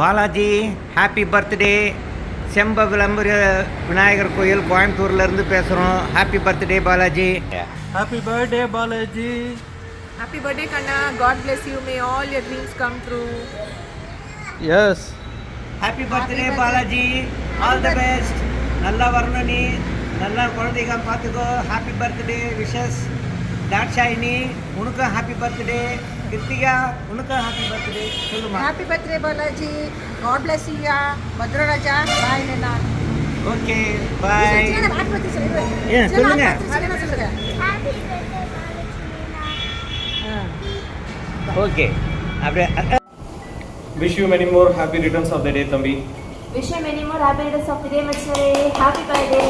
Balaji happy birthday. செம்ப விளம்பர விநாயகர் கோயில் கோயம்புத்தூர்லேருந்து பேசுகிறோம். Happy birthday Balaji. Happy birthday, Balaji. Happy birthday, Kanna. God bless you. May all your dreams come true. Yes. Happy birthday Balaji. All the best. நல்லா வரணும், நீ நல்லா குழந்தைங்க பார்த்துக்கோ. Happy birthday wishes. தாட்சாயினி உனக்கும் ஹாப்பி பர்த்டே. கிருத்திகா உனக்கும் ஹாப்பி பர்த்டே. சொல்லுமா. Happy birthday, Balaji. God bless you. Madhura Raja. Bye, Nana. Okay bye. ஏன் சொல்லுங்க. ஓகே அப்படியே. Wish you many more happy returns of the day, Thambi. Wish you many more happy returns of the day, Machare. Happy birthday.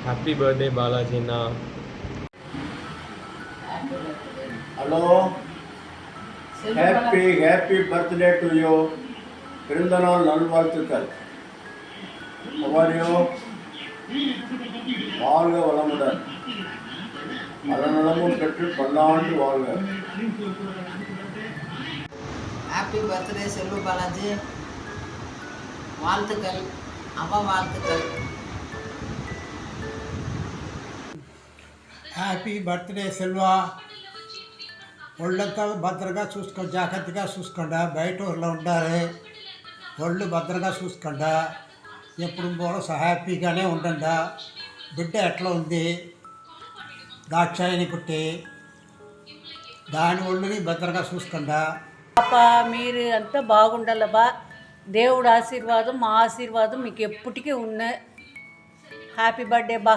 Happy birthday, Balaji. Na. Hello. Happy birthday to you. பிறந்தநாள் நல்வாழ்த்துக்கள். அவரையோ வாழ்க வளமுடன், நலநலமும் பெற்று பல்லாண்டு வாழ்க. Happy birthday செல்வ பாலாஜி. வாழ்த்துக்கள், அம்மா வாழ்த்துக்கள். Happy birthday Selva. ఒళ్ళంతా భద్రంగా చూసుకోండి, జాగ్రత్తగా చూసుకోండి. బయట ఊళ్ళో ఉండాలి. ఒళ్ళు భద్రంగా చూసుకోండి. ఎప్పుడు కూడా హ్యాపీగానే ఉండండి. బిడ్డ ఎట్లా ఉంది? దాక్షాయిని కుట్టి దాని ఒళ్ళుని భద్రంగా చూసుకోండి. పాప మీరు అంతా బాగుండాలబ్బా. దేవుడు ఆశీర్వాదం, మా ఆశీర్వాదం మీకు ఎప్పటికీ ఉన్నాయి. హ్యాపీ బర్త్డే బా.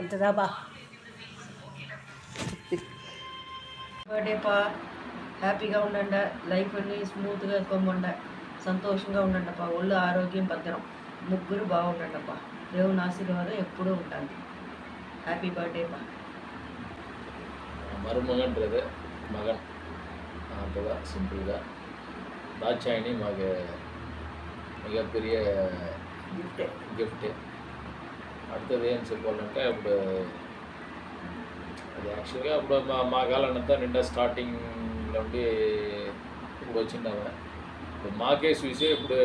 అంతదా బా. బర్త్డే పా. హ్యాపీగా ఉండండి. లైఫ్ అన్ని స్మూత్గా కొమ్మండి. సంతోషంగా ఉండండిప్పా. ఒళ్ళు ఆరోగ్యం భద్రం. ముగ్గురు బాగుండండిప్పా. దేవుని ఆశీర్వాదం ఎప్పుడూ ఉంటుంది. హ్యాపీ బర్త్డే పా. மருமகன்றது மகன் அப்போதான் சிம்பிளாக. தாட்சாயினி மக மிகப்பெரிய கிஃப்ட்டு. அடுத்தது ఏం చెప్పాలంటే ఇప్పుడు అది యాక్చువల్గా ఇప్పుడు మా కాలంతా నిండా స్టార్టింగ్లో ఉండి ఇప్పుడు వచ్చిండాము. ఇప్పుడు మాకే చూసి ఇప్పుడు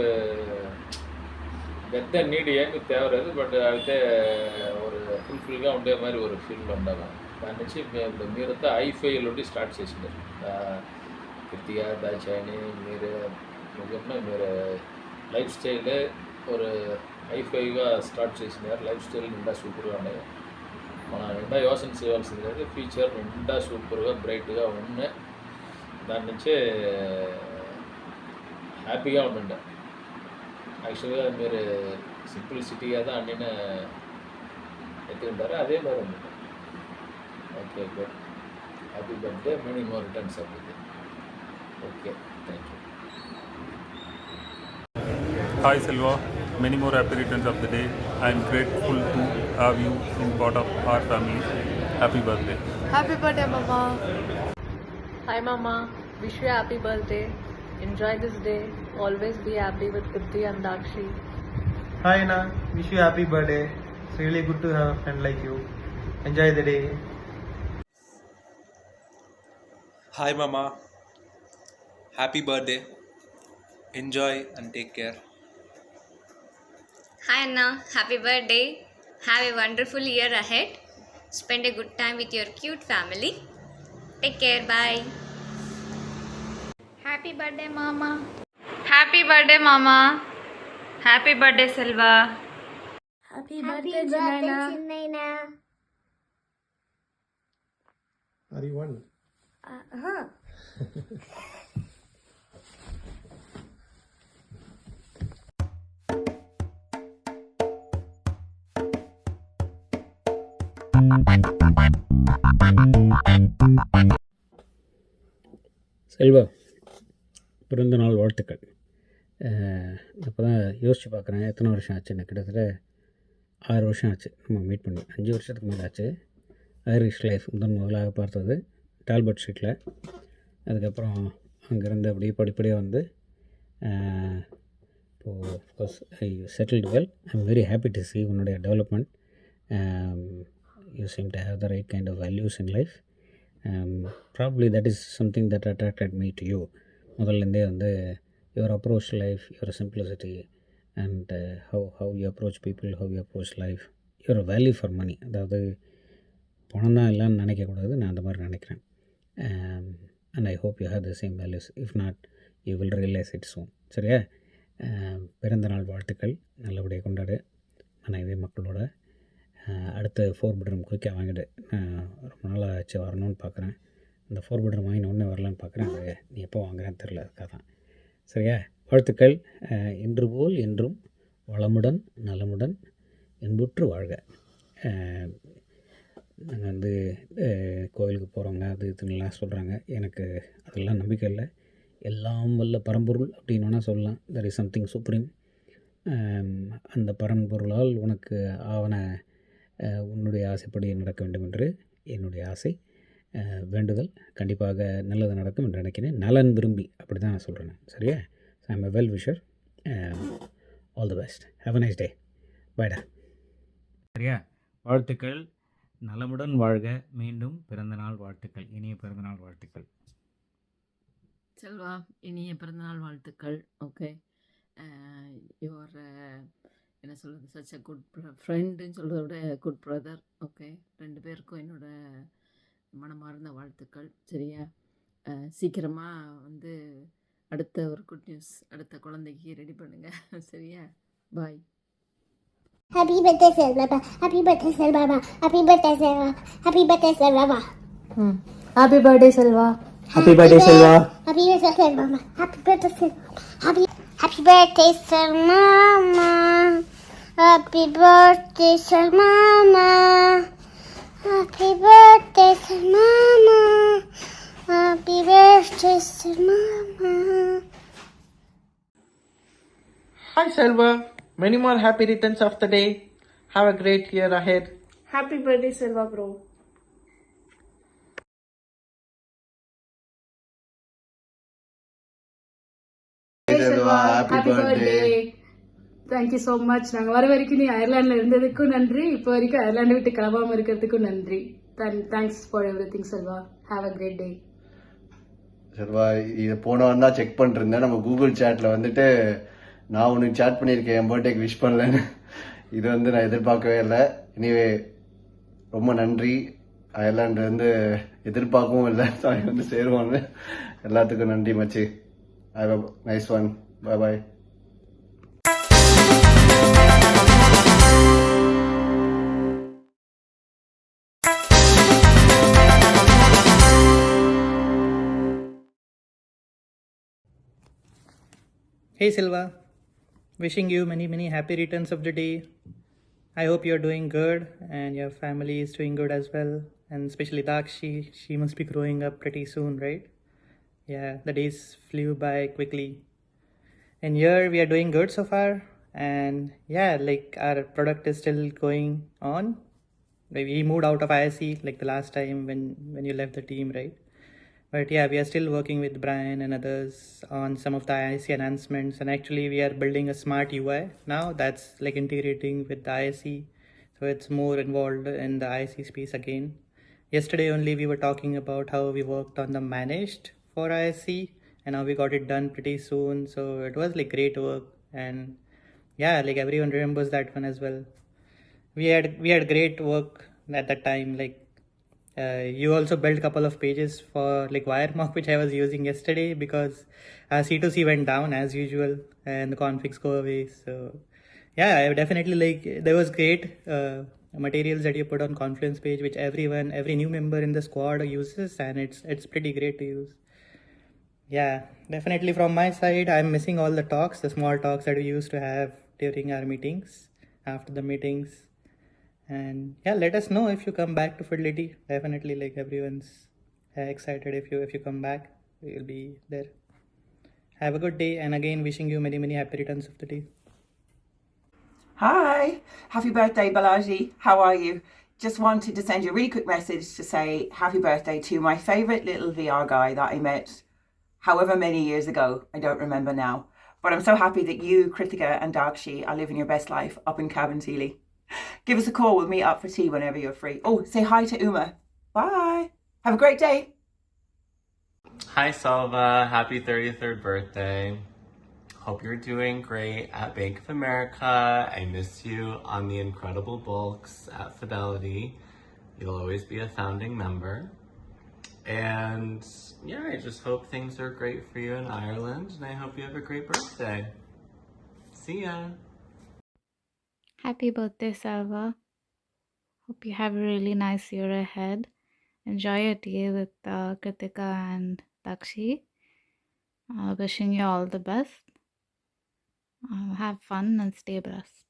పెద్ద నీడ్ ఏమి తేవలేదు. బట్ అయితే ஒரு ఫుల్ఫిల్గా ఉండే மாதிரி ஒரு ఫీల్డ్ ఉండాలి. దాని నుంచి ఇప్పుడు మీరంతా ఐఫైలో స్టార్ట్ చేసినారు. கிருத்திகா, தாட்சாயினி, మీరు చెప్పిన మీరు లైఫ్ స్టైల్ ஒரு ఐఫైగా స్టార్ట్ చేసినారు. లైఫ్ స్టైల్ నిండా సూపర్గా ఉన్నాయి. మన నిండా యోచన చేయాల్సింది లేదు. ఫ్యూచర్ నిండా సూపర్గా బ్రైట్గా ఉన్నాయి. దాని నుంచే హ్యాపీగా ఉండండి. యాక్చువల్గా మీరు సింప్లిసిటీగా தான் అన్నీ ఎత్తుకుంటారు. అదే மாதிரி ఉంది. Okay good. Happy birthday. Many more returns of the day. Okay, thank you. Hi Selva, many more happy returns of the day. I am grateful to have you in part of our family. Happy birthday. Happy birthday, Mama. Hi Mama, wish you a happy birthday. Enjoy this day. Always be happy with Kirti and Dakshi. Hi Anna, wish you happy birthday. It's really good to have a friend like you. Enjoy the day. Hi Mama, happy birthday. Enjoy and take care. Hi Anna, happy birthday. Have a wonderful year ahead. Spend a good time with your cute family. Take care. Bye. Happy birthday, Mama. Happy birthday, Mama. Happy birthday, Selva. Happy birthday, Chinnaina. Are you one? Selva, பிறந்த நாள் வாழ்த்துக்கள். இப்போ தான் யோசித்து பார்க்குறேன், எத்தனை வருஷம் ஆச்சு. எனக்கு கிட்டத்தட்ட 6 வருஷம் ஆச்சு நம்ம மீட் பண்ணி. 5 வருஷத்துக்கு மேலே ஆச்சு. ஐரிஷ் லைஃப் முதலாக பார்த்தது டால்பர்ட் ஸ்ட்ரீட்டில். அதுக்கப்புறம் அங்கேருந்து அப்படியே படிப்படியாக வந்து இப்போது of course I settled well. I am very happy to see உன்னுடைய development. you seem to have the right kind of values in life. Probably that is something that attracted me to you. முதல்லேருந்தே வந்து your approach life, your simplicity and how you approach people, how you approach life, your value for money. அதாவது பணம் தான் இல்லைன்னு நினைக்கக்கூடாது, நான் அந்த மாதிரி நினைக்கிறேன். And I hope you have the same values. If not you will realise it soon. சரியா? பிறந்தநாள் வாழ்த்துக்கள். நல்லபடியாக கொண்டாடு மனைவி மக்களோட. அடுத்த 4 பெட்ரூம் குயிக்காக வாங்கிடு. ரொம்ப நாளாக ஆச்சு வரணும்னு பார்க்குறேன். இந்த 4 பெட்ரூம் வாங்கின உடனே வரலான்னு பார்க்குறேன். அது நீ எப்போ வாங்குறேன்னு தெரில, அதுக்காக தான். சரியா? வாழ்த்துக்கள். இன்று போல் என்றும் வளமுடன் நலமுடன் இன்புற்று வாழ்க. நாங்கள் வந்து கோவிலுக்கு போகிறவங்க அது இதுன்னெலாம் சொல்கிறாங்க. எனக்கு அதெல்லாம் நம்பிக்கை இல்லை. எல்லாம் வல்ல பரம்பொருள் அப்படின்னு வேணால் சொல்லலாம். That is something supreme. அந்த பரம்பொருளால் உனக்கு ஆவன உன்னுடைய ஆசைப்படி நடக்க வேண்டும் என்று என்னுடைய ஆசை, வேண்டுதல். கண்டிப்பாக நல்லது நடக்கும் என்று நினைக்கிறேன். நலன் விரும்பி அப்படி தான் நான் சொல்கிறேன். சரியா? I am a well wisher. All the best. Have a nice day. பைடா. சரியா? வாழ்த்துக்கள். நலமுடன் வாழ்க. மீண்டும் பிறந்தநாள் வாழ்த்துக்கள். இனிய பிறந்தநாள் வாழ்த்துக்கள். செல்வா, இனிய பிறந்தநாள் வாழ்த்துக்கள். ஓகே, யுவர் என்ன சொல்கிறது, சச் அ குட் ஃப்ரெண்டுன்னு சொல்கிறத விட குட் பிரதர். ஓகே, 2 பேருக்கும் என்னோட மனமார்ந்த வாழ்த்துக்கள். சரியா? சீக்கிரமாக வந்து அடுத்த ஒரு குட் நியூஸ், அடுத்த குழந்தைக்கு ரெடி பண்ணுங்கள். சரியா? பாய். Happy birthday, Selva. Happy birthday, Selva. Happy birthday, Selva. Happy birthday, Selva. Happy birthday, Selva. Happy birthday, Selva. Happy birthday, Selva. Happy birthday, Selva. Happy birthday, Selva. Happy birthday, Selva. Happy birthday, Selva. Happy birthday, Selva. Hi Selva, many more happy returns of the day. Have a great year ahead. Happy birthday, Selva bro. Hey Selva, happy birthday. Thank you so much. நாங்கள் வர வரைக்கும் நீ அயர்லாண்டில் இருந்ததுக்கும் நன்றி, இப்போ வரைக்கும் அயர்லாண்டை விட்டு கிளம்பாமல் இருக்கிறதுக்கும் நன்றி. Thanks for everything Selva. Have a great day. Selva, இதை போனவன் தான் செக் பண்ணிட்டு இருந்தேன். நம்ம கூகுள் சேட்டில் வந்துட்டு நான் உனக்கு சேட் பண்ணியிருக்கேன், என் பர்த்டேக்கு விஷ் பண்ணலன்னு. இது வந்து நான் எதிர்பார்க்கவே இல்லை. எனிவே ரொம்ப நன்றி. அயர்லாண்டு வந்து எதிர்பார்க்கவும் இல்லை, சாய் வந்து சேருவான்னு. எல்லாத்துக்கும் நன்றி மச்சி. Have a nice one. Bye bye. Hey Silva, wishing you many happy returns of the day. I hope you're doing good and your family is doing good as well, and especially Dakshi, she must be growing up pretty soon, right? Yeah, the days flew by quickly. And here we are doing good so far, and yeah, like our product is still going on. We moved out of ISC like the last time when you left the team, right? But yeah, we are still working with Brian and others on some of the ISC enhancements, and actually we are building a smart UI now that's like integrating with the ISC, so it's more involved in the ISC space again. Yesterday only we were talking about how we worked on the managed for ISC, and now we got it done pretty soon, so it was like great work. And yeah, like everyone remembers that one as well. We had great work at that time. Like you also built a couple of pages for like WireMock, which I was using yesterday because C2C went down as usual and the configs go away. So yeah, I definitely like, there was great materials that you put on Confluence page, which every new member in the squad uses, and it's pretty great to use. Yeah, definitely from my side, I'm missing all the talks, the small talks that we used to have during our meetings, after the meetings. And yeah, let us know if you come back to Fidelity. Definitely, like everyone's excited if you come back. We will be there. Have a good day, and again wishing you many happy returns of the day. Hi, happy birthday Balaji. How are you? Just wanted to send you a really quick message to say happy birthday to my favourite little VR guy that I met however many years ago. I don't remember now. But I'm so happy that you, Kritika and Dakshi are living your best life up in Cabinteely. Give us a call, we'll meet up for tea whenever you're free. Oh, say hi to Uma. Bye. Have a great day. Hi, Salva. Happy 33rd birthday. Hope you're doing great at Bank of America. I miss you on the incredible bulks at Fidelity. You'll always be a founding member. And yeah, I just hope things are great for you in Ireland, and I hope you have a great birthday. See ya. Happy birthday, Salva. Hope you have a really nice year ahead. Enjoy your day with Kritika and Dakshi. Wishing you all the best. Have fun and stay blessed.